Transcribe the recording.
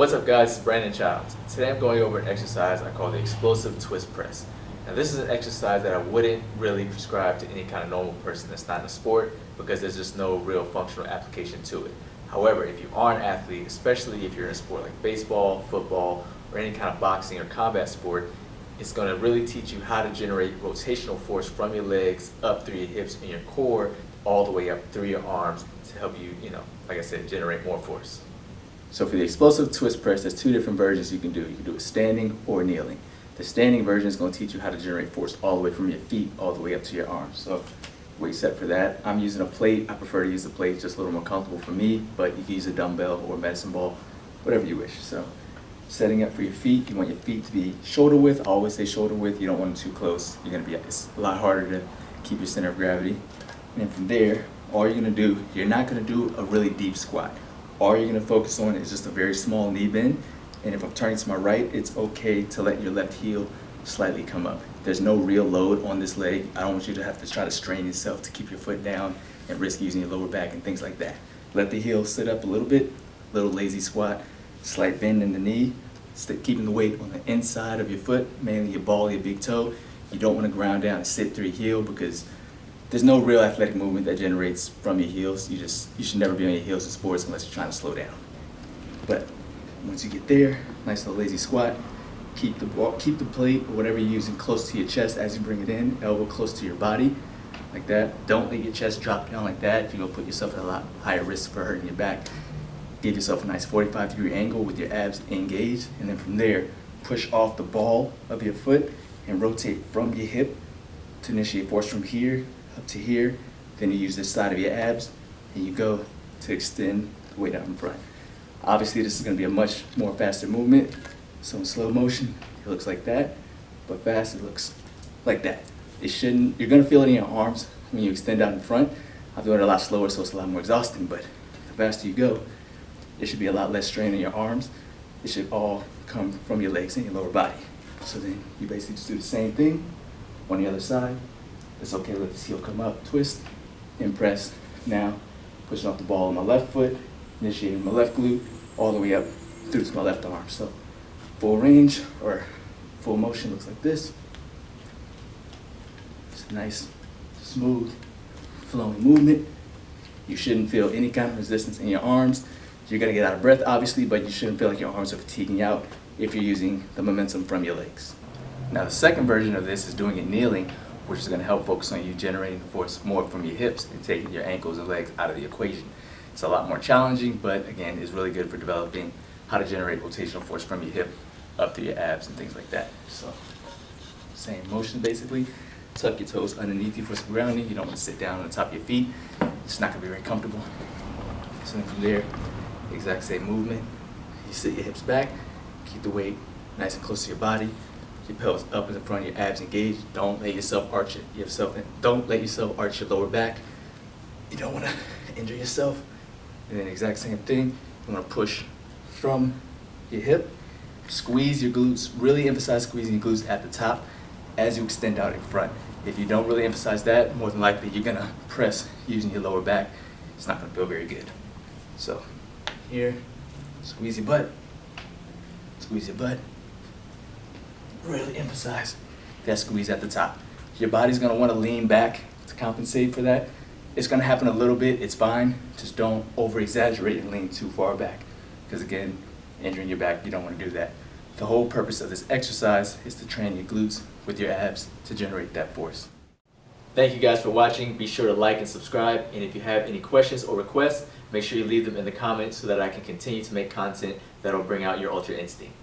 What's up guys, it's Brandon Childs. Today I'm going over an exercise I call the explosive twist press. Now this is an exercise that I wouldn't really prescribe to any kind of normal person that's not in a sport because there's just no real functional application to it. However, if you are an athlete, especially if you're in a sport like baseball, football, or any kind of boxing or combat sport, it's going to really teach you how to generate rotational force from your legs up through your hips and your core all the way up through your arms to help you, like I said, generate more force. So for the explosive twist press, there's two different versions you can do. You can do it standing or kneeling. The standing version is going to teach you how to generate force all the way from your feet all the way up to your arms. So weight set for that. I'm using a plate. I prefer to use the plate, it's just a little more comfortable for me, but you can use a dumbbell or a medicine ball, whatever you wish. So setting up for your feet, you want your feet to be shoulder width. I always say shoulder width. You don't want them too close. It's a lot harder to keep your center of gravity. And from there, all you're going to do, you're not going to do a really deep squat. All you're going to focus on is just a very small knee bend, and if I'm turning to my right, it's okay to let your left heel slightly come up. There's no real load on this leg. I don't want you to have to try to strain yourself to keep your foot down and risk using your lower back and things like that. Let the heel sit up a little bit, little lazy squat, slight bend in the knee, keeping the weight on the inside of your foot, mainly your ball, your big toe. You don't want to ground down and sit through your heel because there's no real athletic movement that generates from your heels. You should never be on your heels in sports unless you're trying to slow down. But once you get there, nice little lazy squat. Keep the plate or whatever you're using close to your chest as you bring it in, elbow close to your body, like that. Don't let your chest drop down like that. You're gonna put yourself at a lot higher risk for hurting your back. Give yourself a nice 45-degree angle with your abs engaged, and then from there, push off the ball of your foot and rotate from your hip to initiate force from here up to here. Then you use this side of your abs and you go to extend the weight out in front. Obviously this is going to be a much more faster movement, so in slow motion it looks like that, but fast it looks like that. You're going to feel it in your arms when you extend out in front. I'm doing it a lot slower, so it's a lot more exhausting, but the faster you go, it should be a lot less strain on your arms. It should all come from your legs and your lower body. So then you basically just do the same thing on the other side. It's okay to let this heel come up, twist, and press. Now, pushing off the ball on my left foot, initiating my left glute, all the way up through to my left arm. So, full range or full motion looks like this. It's a nice, smooth, flowing movement. You shouldn't feel any kind of resistance in your arms. You're gonna get out of breath, obviously, but you shouldn't feel like your arms are fatiguing out if you're using the momentum from your legs. Now, the second version of this is doing it kneeling, which is going to help focus on you generating the force more from your hips and taking your ankles and legs out of the equation. It's a lot more challenging, but again, it's really good for developing how to generate rotational force from your hip up through your abs and things like that. So, same motion basically. Tuck your toes underneath you for some grounding. You don't want to sit down on the top of your feet. It's not going to be very comfortable. So then from there, exact same movement. You sit your hips back, keep the weight nice and close to your body. Your pelvis up in the front, your abs engaged. Don't let yourself arch Don't let yourself arch your lower back. You don't want to injure yourself. And then exact same thing. You want to push from your hip. Squeeze your glutes. Really emphasize squeezing your glutes at the top as you extend out in front. If you don't really emphasize that, more than likely you're gonna press using your lower back. It's not gonna feel very good. So here, squeeze your butt. Squeeze your butt. Really emphasize that squeeze at the top. Your body's gonna wanna lean back to compensate for that. It's gonna happen a little bit, it's fine. Just don't over-exaggerate and lean too far back. Because again, injuring your back, you don't wanna do that. The whole purpose of this exercise is to train your glutes with your abs to generate that force. Thank you guys for watching. Be sure to like and subscribe. And if you have any questions or requests, make sure you leave them in the comments so that I can continue to make content that'll bring out your ultra instinct.